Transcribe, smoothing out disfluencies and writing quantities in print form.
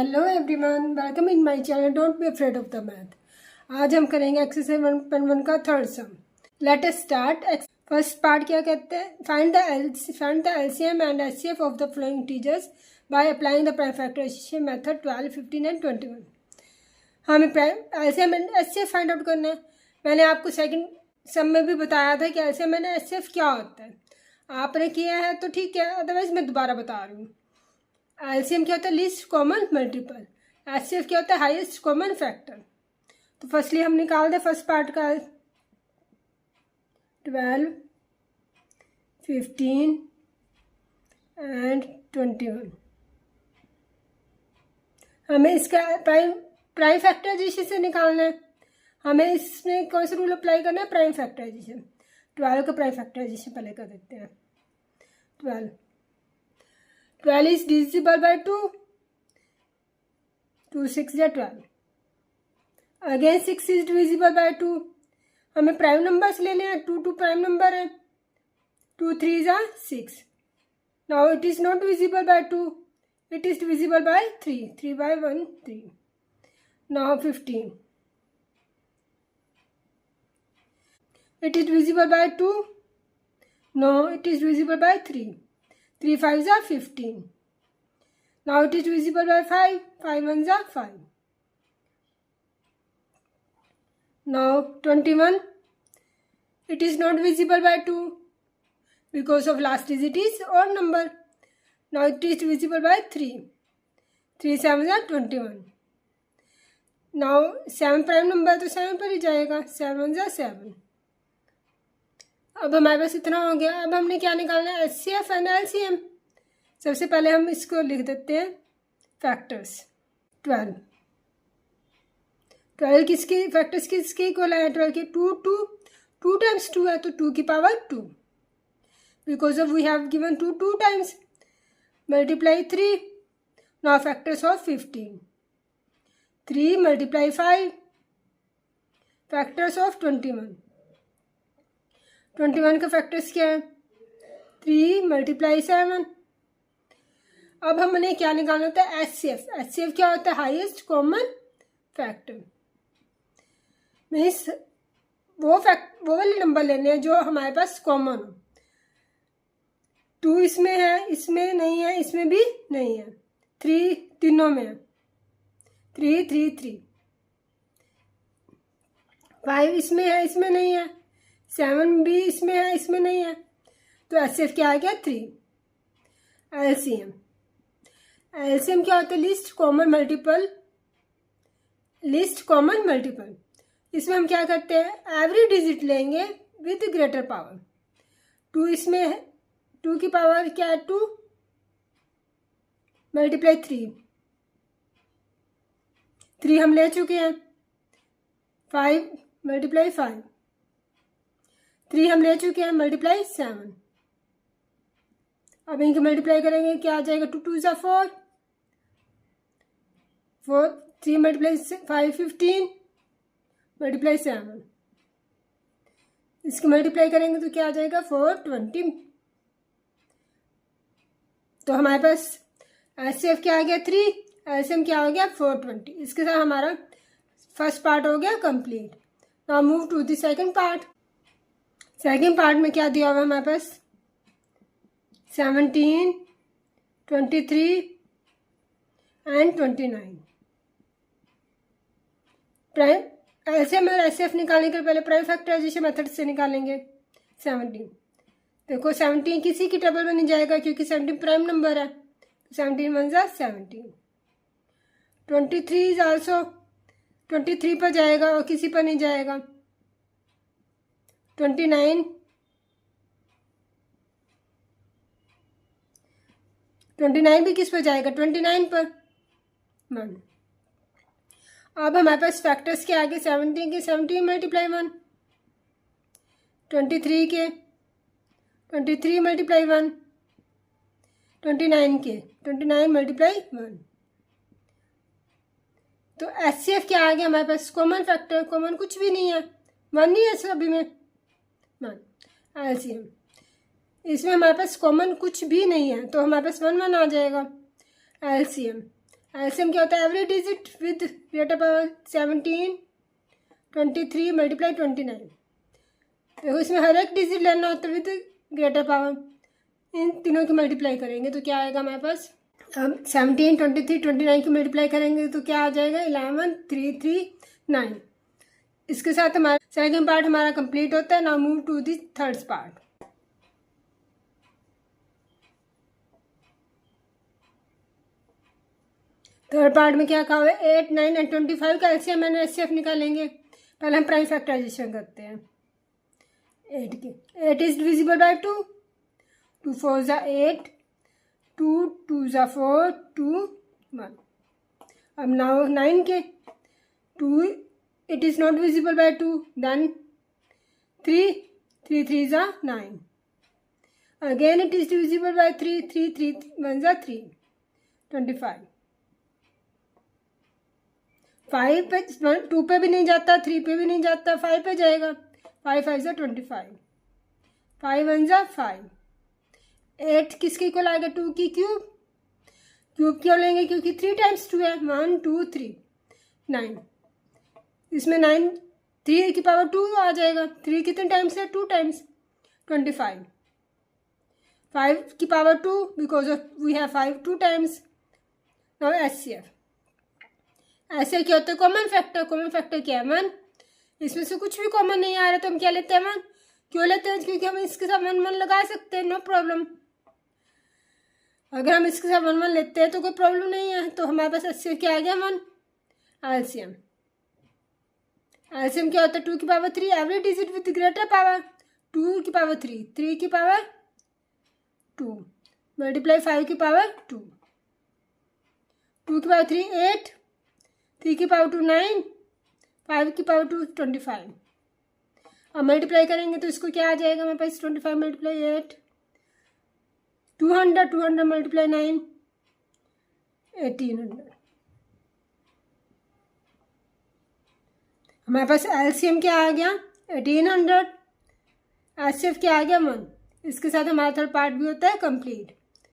Hello everyone, welcome in my channel don't be afraid of the math. आज हम करेंगे exercise 1.1 का third sum. Let us start. First part क्या कहते हैं, find the LCM and HCF of the following integers by applying the prime factorization method 12, 15 and 21। हमें prime LCM and HCF find out करना है। मैंने आपको सेकंड सम में भी बताया था कि एलसीएम एंड एचसीएफ क्या होता है। आपने किया है तो ठीक है, अदरवाइज मैं दोबारा बता रही हूँ। एलसीएम क्या होता है, लीस्ट कॉमन मल्टीपल। एचसीएफ क्या होता है, हाईएस्ट कॉमन फैक्टर। तो फर्स्टली हम निकाल दें फर्स्ट पार्ट का 12, 15 एंड 21। हमें इसका प्राइम फैक्टराइजेशन से निकालना है। हमें इसमें कौन सा रूल अप्लाई करना है, प्राइम फैक्टराइजेशन। 12 का प्राइम फैक्टराइजेशन पहले कर देते हैं। 12 is divisible by 2, 2 6 या 12। Again 6 is divisible by 2। हमें प्राइम नंबर्स लेने हैं, 2 प्राइम नंबर है, 2 3 are 6। Now it is not divisible by 2, it is divisible by 3, 3 by 1 3। Now 15, it is divisible by 2, no it is divisible by 3, 3 5s are 15। Now it is divisible by 5, 5 1s are 5। Now 21, it is not divisible by 2 because of last digit is odd number। Now it is divisible by 3, 3 7s are 21। Now 7 prime number तो 7 पर ही जाएगा, 7 1s are 7। अब हमारे पास इतना हो गया। अब हमने क्या निकालना है, एचसीएफ एंड एलसीएम। सबसे पहले हम इसको लिख देते हैं फैक्टर्स। 12 किसके फैक्टर्स किसके इक्वल है, 12 के 2 टाइम्स 2 है तो 2 की power 2, because of we have given 2 times. Multiply 3, now factors of 15। 3 multiply 5, factors of 21। 21 का फैक्टर्स क्या है, 3 मल्टीप्लाई 7। अब हमने क्या निकालना होता है, एचसीएफ। एचसीएफ क्या होता है, हाईएस्ट कॉमन फैक्टर। मीन्स वो वाले नंबर लेने हैं जो हमारे पास कॉमन हो। 2 इसमें है, इसमें नहीं है, इसमें भी नहीं है। 3 तीनों में है, 3 3 3। 5 इसमें है, इसमें नहीं है। 7 भी इसमें है, इसमें नहीं है। तो एचसीएफ क्या आ गया, 3। एलसीएम क्या होता है, लीस्ट कॉमन मल्टीपल। इसमें हम क्या करते हैं, एवरी डिजिट लेंगे विद ग्रेटर पावर। 2 इसमें है, 2 की पावर क्या है, 2 मल्टीप्लाई 3 हम ले चुके हैं। 5 मल्टीप्लाई 5, 3 हम ले चुके हैं, मल्टीप्लाई 7। अब इनके मल्टीप्लाई करेंगे, क्या आ जाएगा, 2 2 4, 3 मल्टीप्लाई 5 15 मल्टीप्लाई 7। इसके मल्टीप्लाई करेंगे तो क्या आ जाएगा, 420। तो हमारे पास एचसीएफ क्या आ गया, 3। एलसीएम क्या हो गया, 420। इसके साथ हमारा फर्स्ट पार्ट हो गया complete. Now move to the second part. Second part में क्या दिया हुआ है हमारे पास, 17, 23 एंड 29। प्राइम एलसीएम और एचसीएफ निकालने के पहले प्राइम फैक्टराइजेशन मेथड से निकालेंगे। 17 देखो, 17 किसी की टेबल में नहीं जाएगा क्योंकि 17 प्राइम नंबर है। 17 1s are 17। 23 इज आल्सो 23 पर जाएगा और किसी पर नहीं जाएगा। 29 भी किस पर जाएगा, 29 पर। 1। अब हमारे पास फैक्टर्स के आगे 17 के 17 मल्टीप्लाई 1, 23 के 23 मल्टीप्लाई 1, 29 के 29 मल्टीप्लाई 1। तो एचसीएफ क्या आ गया हमारे पास, कॉमन फैक्टर। कॉमन कुछ भी नहीं है, 1 नहीं है सभी में, 1। एलसीएम इसमें हमारे पास कॉमन कुछ भी नहीं है तो हमारे पास 1 1 आ जाएगा। एलसीएम एलसीएम क्या होता है? Every digit with greater power 17, 23 multiply 29। देखो इसमें हर एक डिजिट लेना होता है विद ग्रेटर पावर, इन तीनों की मल्टीप्लाई करेंगे तो क्या आएगा हमारे पास? अब 17, 23, 29 की मल्टीप्लाई करेंगे तो क्या आ जाएगा? 11, 3, 3, 9। इसके साथ हमारा सेकंड पार्ट हमारा कंप्लीट होता है। Now move to the third part. Third part में क्या कहा हुआ है? 8, 9 एंड 25 का एलसीएम एंड एचसीएफ निकालेंगे। पहले हम प्राइम फैक्टराइजेशन करते हैं 8 की। 8 इज डिविजिबल बाय 2, 2 4 ज़ा 8, 2 2 ज़ा 4, 2 1। अब नाउ 9 के 2 it is not divisible by 2, then 3 3 3 ज़ा 9, again it is divisible by 3 3 3 1 ज़ा 3, 25। 5 पे 2 पे भी नहीं जाता, 3 पे भी नहीं जाता, 5 पे जाएगा। 5 5 ज़ा 25, 5 1 ज़ा 5। 8 किसके इक्वल आएगा? 2 की क्यूब। क्यूब क्यों लेंगे? क्योंकि 3 टाइम्स 2 है। 1 2 3 9। इसमें 9 3 की पावर 2 आ जाएगा। 3 कितने टाइम्स है? 2 टाइम्स 25। 5 की power 2 because of we have 5 2 times. Now HCF. ऐसे क्या होता है? Common factor. कॉमन फैक्टर क्या है? 1। इसमें से कुछ भी कॉमन नहीं आ रहा तो हम क्या लेते हैं? 1। क्यों लेते हैं? क्योंकि हम इसके साथ 1 1 लगा सकते हैं, नो प्रॉब्लम। अगर हम इसके साथ 1 1 लेते हैं तो कोई प्रॉब्लम नहीं है। तो हमारे पास एचसीएफ क्या आ गया? 1। एलसीएम। एलसीएम क्या होता है? 2 की power 3 every digit with greater power. 2 की पावर 3, 3 की पावर 2 मल्टीप्लाई 5 की पावर 2, 2 की पावर 3 8, 3 की पावर 2 9, 5 की पावर 2 25। अब मल्टीप्लाई करेंगे तो इसको क्या आ जाएगा हमारे पास? 25 मल्टीप्लाई 8 200, 200 मल्टीप्लाई 9 1800। हमारे पास एलसीएम क्या आ गया? 1800। एचसीएफ क्या आ गया? 1। इसके साथ हमारा थर्ड पार्ट भी होता है कंप्लीट।